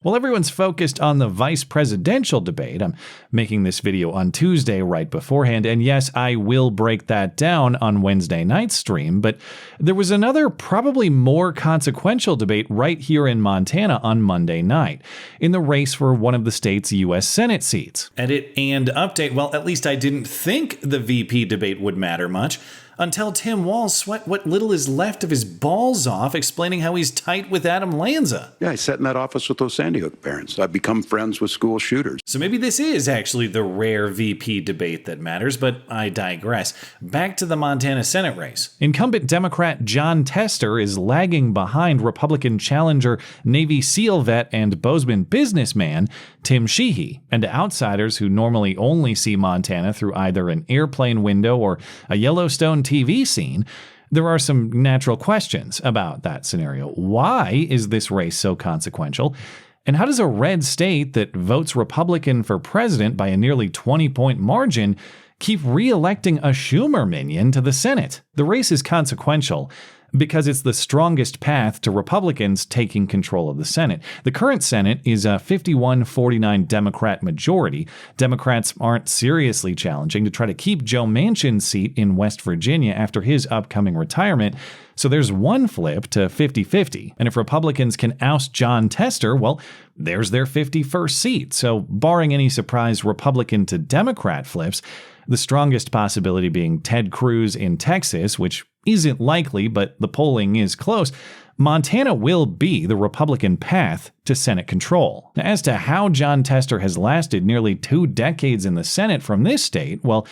While everyone's focused on the vice presidential debate, I'm making this video on Tuesday right beforehand, and yes, I will break that down on Wednesday night's stream, but there was another probably more consequential debate right here in Montana on Monday night, in the race for one of the state's U.S. Senate seats. Edit and update. Well, at least I didn't think the VP debate would matter much, until Tim Walz sweat what little is left of his balls off, explaining how he's tight with Adam Lanza. Yeah, I sat in that office with those Sandy Hook parents. I've become friends with school shooters. So maybe this is actually the rare VP debate that matters, but I digress. Back to the Montana Senate race. Incumbent Democrat Jon Tester is lagging behind Republican challenger Navy SEAL vet and Bozeman businessman Tim Sheehy, and outsiders who normally only see Montana through either an airplane window or a Yellowstone TV scene. There are some natural questions about that scenario. Why is this race so consequential? And how does a red state that votes Republican for president by a nearly 20-point margin keep re-electing a Schumer minion to the Senate? The race is consequential because it's the strongest path to Republicans taking control of the Senate. The current Senate is a 51-49 Democrat majority. Democrats aren't seriously challenging to try to keep Joe Manchin's seat in West Virginia after his upcoming retirement, so there's one flip to 50-50. And if Republicans can oust Jon Tester, well, there's their 51st seat. So barring any surprise Republican to Democrat flips, the strongest possibility being Ted Cruz in Texas, which isn't likely, but the polling is close, Montana will be the Republican path to Senate control. As to how Jon Tester has lasted nearly 2 decades in the Senate from this state, well,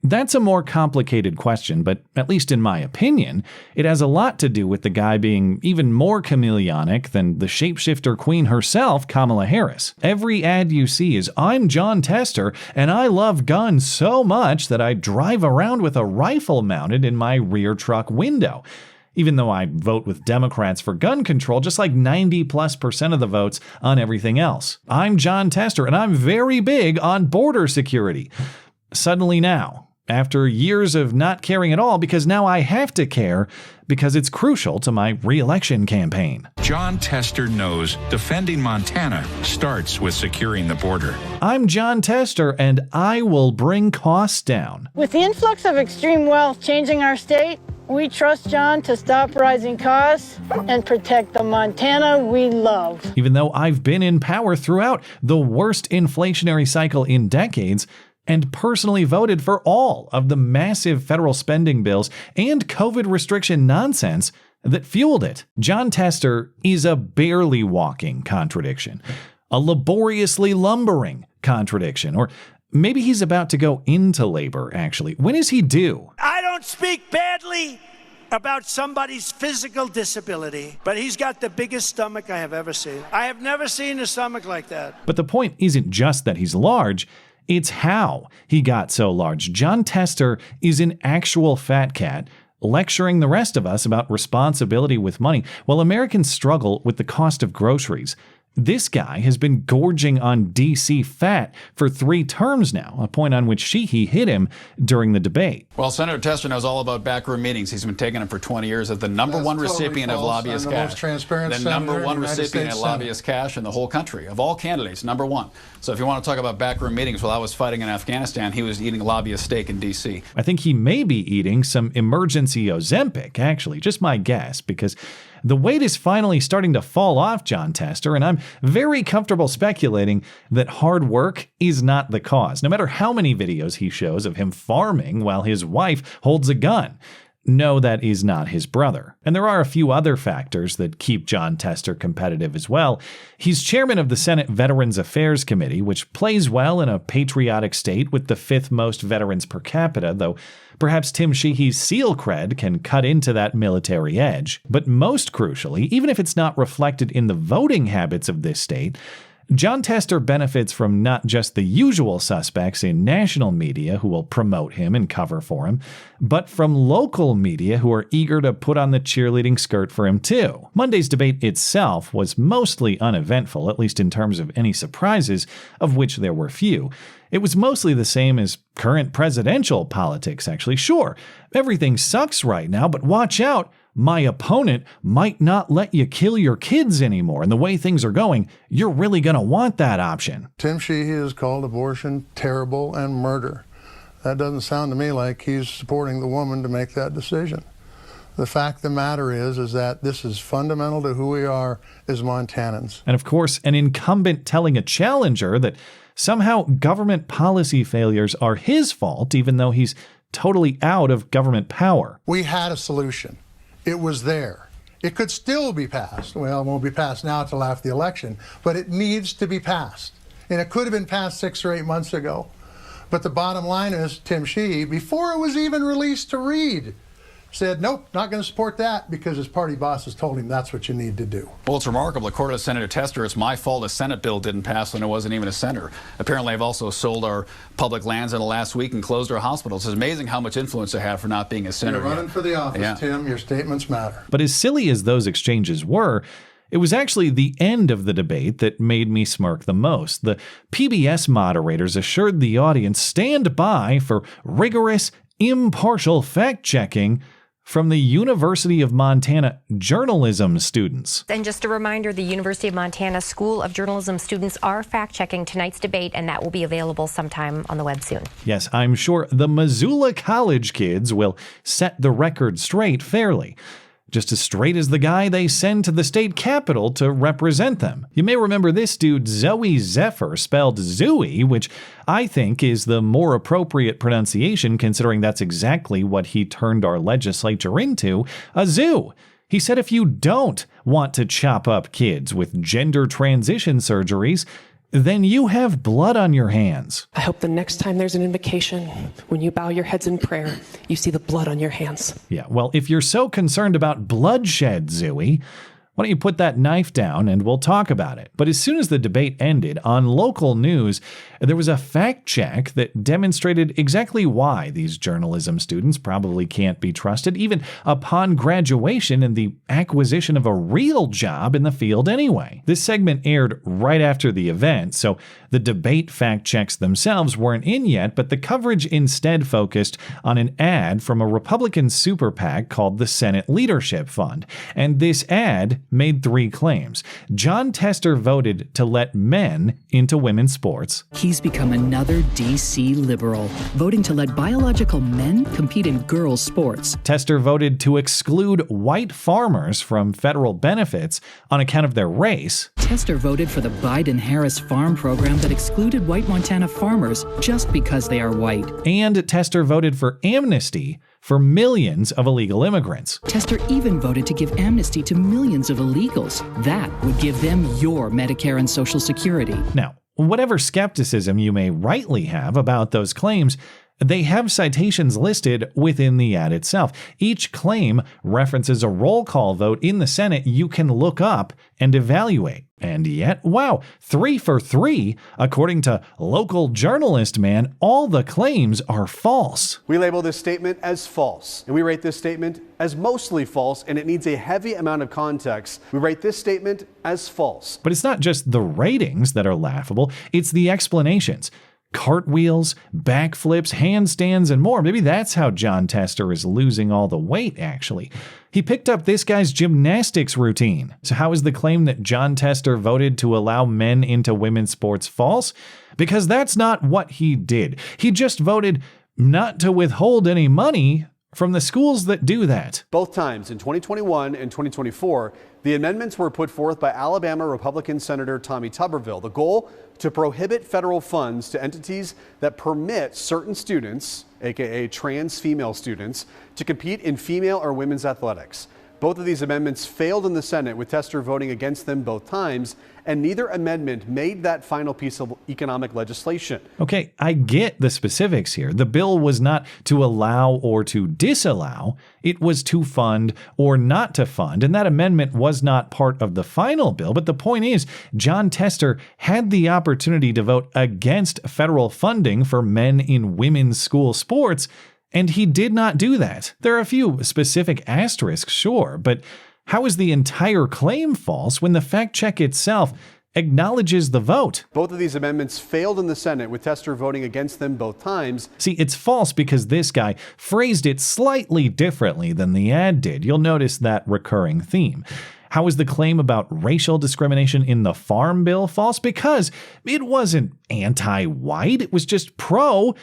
that's a more complicated question, but at least in my opinion, it has a lot to do with the guy being even more chameleonic than the shapeshifter queen herself, Kamala Harris. Every ad you see is, "I'm Jon Tester, and I love guns so much that I drive around with a rifle mounted in my rear truck window." Even though I vote with Democrats for gun control, just like 90+% of the votes on everything else. I'm Jon Tester, and I'm very big on border security. Suddenly now, after years of not caring at all, because now I have to care because it's crucial to my re-election campaign. Jon Tester knows defending Montana starts with securing the border. I'm Jon Tester, and I will bring costs down. With the influx of extreme wealth changing our state, we trust Jon to stop rising costs and protect the Montana we love. Even though I've been in power throughout the worst inflationary cycle in decades, and personally voted for all of the massive federal spending bills and COVID restriction nonsense that fueled it. Jon Tester is a barely walking contradiction, a laboriously lumbering contradiction, or maybe he's about to go into labor, actually. When is he due? I don't speak badly about somebody's physical disability, but he's got the biggest stomach I have ever seen. I have never seen a stomach like that. But the point isn't just that he's large, it's how he got so large. Jon Tester is an actual fat cat lecturing the rest of us about responsibility with money while Americans struggle with the cost of groceries. This guy has been gorging on DC fat for 3 terms now, a point on which Sheehy hit him during the debate. Well, Senator Tester knows all about backroom meetings. He's been taking them for 20 years as the number one recipient of lobbyist cash. Most transparent the number one recipient of lobbyist cash in the whole country. Of all candidates, number one. So if you want to talk about backroom meetings, while I was fighting in Afghanistan, he was eating lobbyist steak in D.C. I think he may be eating some emergency Ozempic, actually. Just my guess, because the weight is finally starting to fall off Jon Tester, and I'm very comfortable speculating that hard work is not the cause, no matter how many videos he shows of him farming while his wife holds a gun. No, that is not his brother. And there are a few other factors that keep Jon Tester competitive as well. He's chairman of the Senate Veterans Affairs Committee, which plays well in a patriotic state with the 5th most veterans per capita, though perhaps Tim Sheehy's SEAL cred can cut into that military edge. But most crucially, even if it's not reflected in the voting habits of this state, Jon Tester benefits from not just the usual suspects in national media who will promote him and cover for him, but from local media who are eager to put on the cheerleading skirt for him too. Monday's debate itself was mostly uneventful, at least in terms of any surprises, of which there were few. It was mostly the same as current presidential politics, actually. Sure, everything sucks right now, but watch out. my opponent might not let you kill your kids anymore. And the way things are going, you're really going to want that option. Tim Sheehy has called abortion terrible and murder. That doesn't sound to me like he's supporting the woman to make that decision. The fact of the matter is that this is fundamental to who we are as Montanans. And of course, an incumbent telling a challenger that somehow government policy failures are his fault, even though he's totally out of government power. We had a solution. It was there. It could still be passed. Well, it won't be passed now till after the election, but it needs to be passed. And it could have been passed 6 or 8 months ago. But the bottom line is, Tim Sheehy, before it was even released to read, said, nope, not going to support that because his party bosses told him that's what you need to do. Well, it's remarkable. According to Senator Tester, it's my fault a Senate bill didn't pass when it wasn't even a senator. Apparently, I've also sold our public lands in the last week and closed our hospitals. It's amazing how much influence I have for not being a senator. You're running for the office, Tim. Your statements matter. But as silly as those exchanges were, it was actually the end of the debate that made me smirk the most. The PBS moderators assured the audience stand by for rigorous, impartial fact-checking from the University of Montana journalism students. And just a reminder, the University of Montana School of Journalism students are fact-checking tonight's debate, and that will be available sometime on the web soon. Yes, I'm sure the Missoula College kids will set the record straight fairly. Just as straight as the guy they send to the state capitol to represent them. You may remember this dude, Zoe Zephyr, spelled Zooey, which I think is the more appropriate pronunciation considering that's exactly what he turned our legislature into, a zoo. He said if you don't want to chop up kids with gender transition surgeries, then you have blood on your hands. I hope the next time there's an invocation, when you bow your heads in prayer, you see the blood on your hands. Yeah, well, if you're so concerned about bloodshed, Zooey, why don't you put that knife down and we'll talk about it. But as soon as the debate ended, on local news, there was a fact check that demonstrated exactly why these journalism students probably can't be trusted, even upon graduation and the acquisition of a real job in the field anyway. This segment aired right after the event, so the debate fact checks themselves weren't in yet, but the coverage instead focused on an ad from a Republican super PAC called the Senate Leadership Fund. And this ad made 3 claims. John Tester voted to let men into women's sports. He's become another DC liberal, voting to let biological men compete in girls' sports. Tester voted to exclude white farmers from federal benefits on account of their race. Tester voted for the Biden-Harris farm program that excluded white Montana farmers just because they are white. And Tester voted for amnesty for millions of illegal immigrants. Tester even voted to give amnesty to millions of illegals. That would give them your Medicare and Social Security. Now, whatever skepticism you may rightly have about those claims, they have citations listed within the ad itself. Each claim references a roll call vote in the Senate you can look up and evaluate. And yet, wow, 3 for 3, according to local journalist man, all the claims are false. We label this statement as false, and we rate this statement as mostly false, and it needs a heavy amount of context. We rate this statement as false. But it's not just the ratings that are laughable, it's the explanations. Cartwheels, backflips, handstands, and more. Maybe that's how John Tester is losing all the weight, actually. He picked up this guy's gymnastics routine. So how is the claim that John Tester voted to allow men into women's sports false? Because that's not what he did. He just voted not to withhold any money from the schools that do that. Both times, in 2021 and 2024, the amendments were put forth by Alabama Republican Senator Tommy Tuberville. The goal, to prohibit federal funds to entities that permit certain students, aka trans female students, to compete in female or women's athletics. Both of these amendments failed in the Senate, with Tester voting against them both times, and neither amendment made that final piece of economic legislation. Okay, I get the specifics here. The bill was not to allow or to disallow. It was to fund or not to fund, and that amendment was not part of the final bill. But the point is, John Tester had the opportunity to vote against federal funding for men in women's school sports, and he did not do that. There are a few specific asterisks, sure, but how is the entire claim false when the fact check itself acknowledges the vote. Both of these amendments failed in the Senate, with Tester voting against them both times. See, it's false because this guy phrased it slightly differently than the ad did. You'll notice that recurring theme. How is the claim about racial discrimination in the Farm Bill false? Because it wasn't anti-white, it was just pro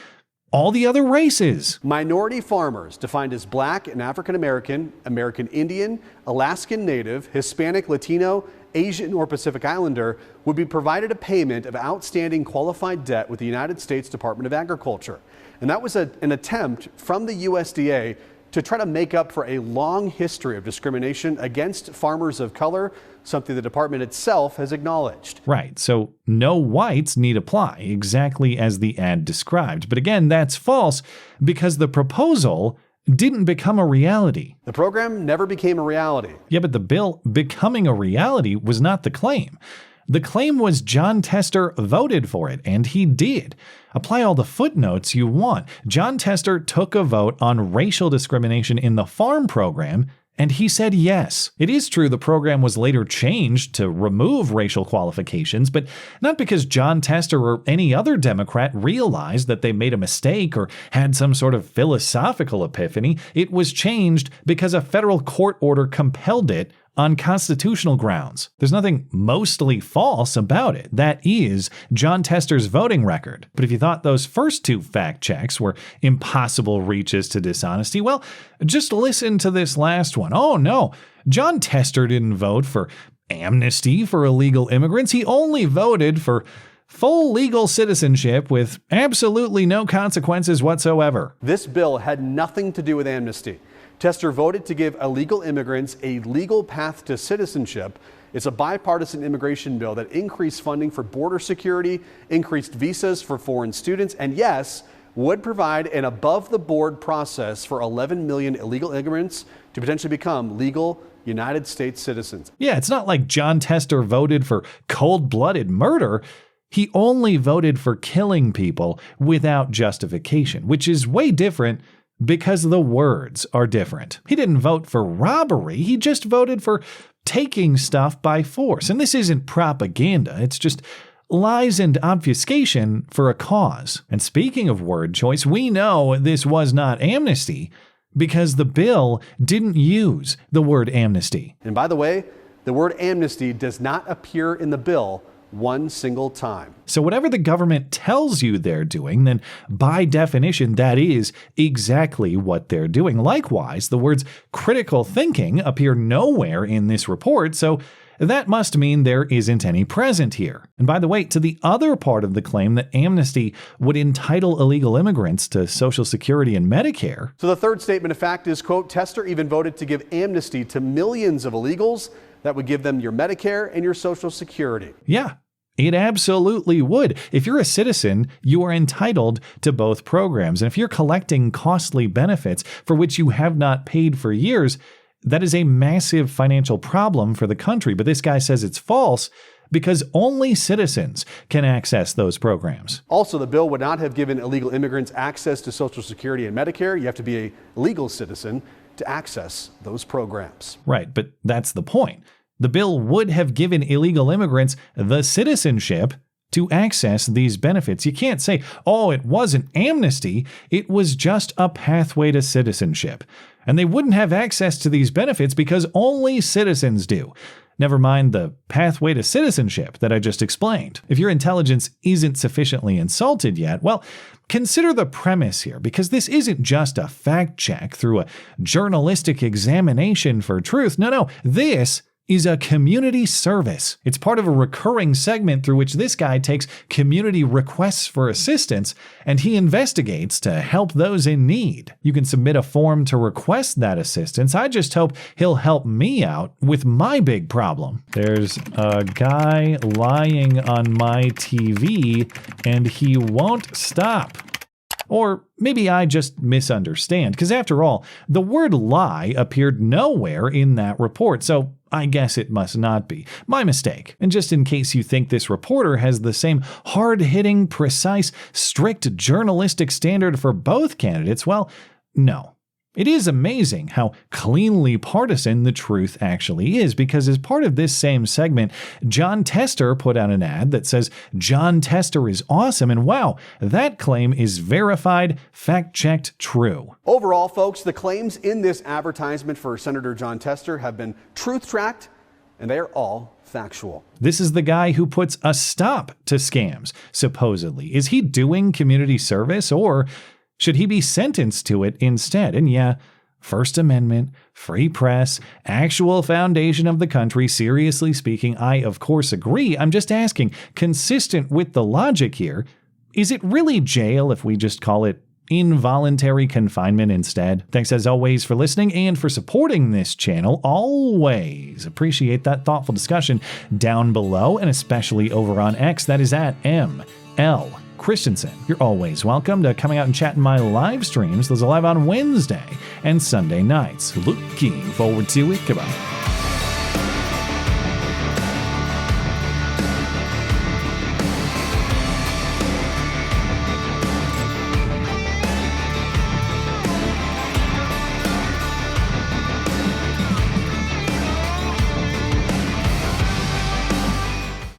all the other races. Minority farmers, defined as Black and African American, American Indian, Alaskan Native, Hispanic, Latino, Asian, or Pacific Islander, would be provided a payment of outstanding qualified debt with the United States Department of Agriculture. And that was an attempt from the USDA to try to make up for a long history of discrimination against farmers of color, something the department itself has acknowledged. Right, so no whites need apply, exactly as the ad described. But again, that's false because the proposal didn't become a reality. The program never became a reality. Yeah, but the bill becoming a reality was not the claim. The claim was Jon Tester voted for it, and he did. Apply all the footnotes you want. Jon Tester took a vote on racial discrimination in the farm program, and he said yes. It is true the program was later changed to remove racial qualifications, but not because Jon Tester or any other Democrat realized that they made a mistake or had some sort of philosophical epiphany. It was changed because a federal court order compelled it on constitutional grounds. There's nothing mostly false about it. That is Jon Tester's voting record. But if you thought those first two fact checks were impossible reaches to dishonesty, well, just listen to this last one. Oh no, Jon Tester didn't vote for amnesty for illegal immigrants. He only voted for full legal citizenship with absolutely no consequences whatsoever. This bill had nothing to do with amnesty. Tester voted to give illegal immigrants a legal path to citizenship. It's a bipartisan immigration bill that increased funding for border security, increased visas for foreign students, and yes, would provide an above-the-board process for 11 million illegal immigrants to potentially become legal United States citizens. Yeah, it's not like Jon Tester voted for cold-blooded murder. He only voted for killing people without justification, which is way different because the words are different. He didn't vote for robbery, he just voted for taking stuff by force. And this isn't propaganda, it's just lies and obfuscation for a cause. And speaking of word choice, we know this was not amnesty because the bill didn't use the word amnesty. And by the way, the word amnesty does not appear in the bill one single time. So whatever the government tells you they're doing, then by definition, that is exactly what they're doing. Likewise, the words critical thinking appear nowhere in this report, so that must mean there isn't any present here. And by the way, to the other part of the claim that amnesty would entitle illegal immigrants to Social Security and Medicare. So the third statement of fact is, quote, Tester even voted to give amnesty to millions of illegals. That would give them your Medicare and your Social Security. Yeah, it absolutely would. If you're a citizen, you are entitled to both programs. And if you're collecting costly benefits for which you have not paid for years, that is a massive financial problem for the country. But this guy says it's false because only citizens can access those programs. Also, the bill would not have given illegal immigrants access to Social Security and Medicare. You have to be a legal citizen to access those programs. Right, but that's the point. The bill would have given illegal immigrants the citizenship to access these benefits. You can't say, oh, it wasn't amnesty, it was just a pathway to citizenship. And they wouldn't have access to these benefits because only citizens do. Never mind the pathway to citizenship that I just explained. If your intelligence isn't sufficiently insulted yet, well, consider the premise here, because this isn't just a fact check through a journalistic examination for truth. No, this is a community service. It's part of a recurring segment through which this guy takes community requests for assistance and he investigates to help those in need. You can submit a form to request that assistance. I just hope he'll help me out with my big problem. There's a guy lying on my TV and he won't stop. Or maybe I just misunderstand, because after all, the word lie appeared nowhere in that report, so I guess it must not be. My mistake. And just in case you think this reporter has the same hard-hitting, precise, strict journalistic standard for both candidates, well, no. It is amazing how cleanly partisan the truth actually is, because as part of this same segment, Jon Tester put out an ad that says Jon Tester is awesome, and wow, that claim is verified, fact-checked, true. Overall, folks, the claims in this advertisement for Senator Jon Tester have been truth-tracked, and they are all factual. This is the guy who puts a stop to scams, supposedly. Is he doing community service, or should he be sentenced to it instead? And yeah, First Amendment, free press, actual foundation of the country. Seriously speaking, I of course agree. I'm just asking, consistent with the logic here, is it really jail if we just call it involuntary confinement instead? Thanks as always for listening and for supporting this channel. Always appreciate that thoughtful discussion down below, and especially over on X. That is at ML Christiansen. You're always welcome to coming out and chat in my live streams. Those are live on Wednesday and Sunday nights. Looking forward to it. Goodbye.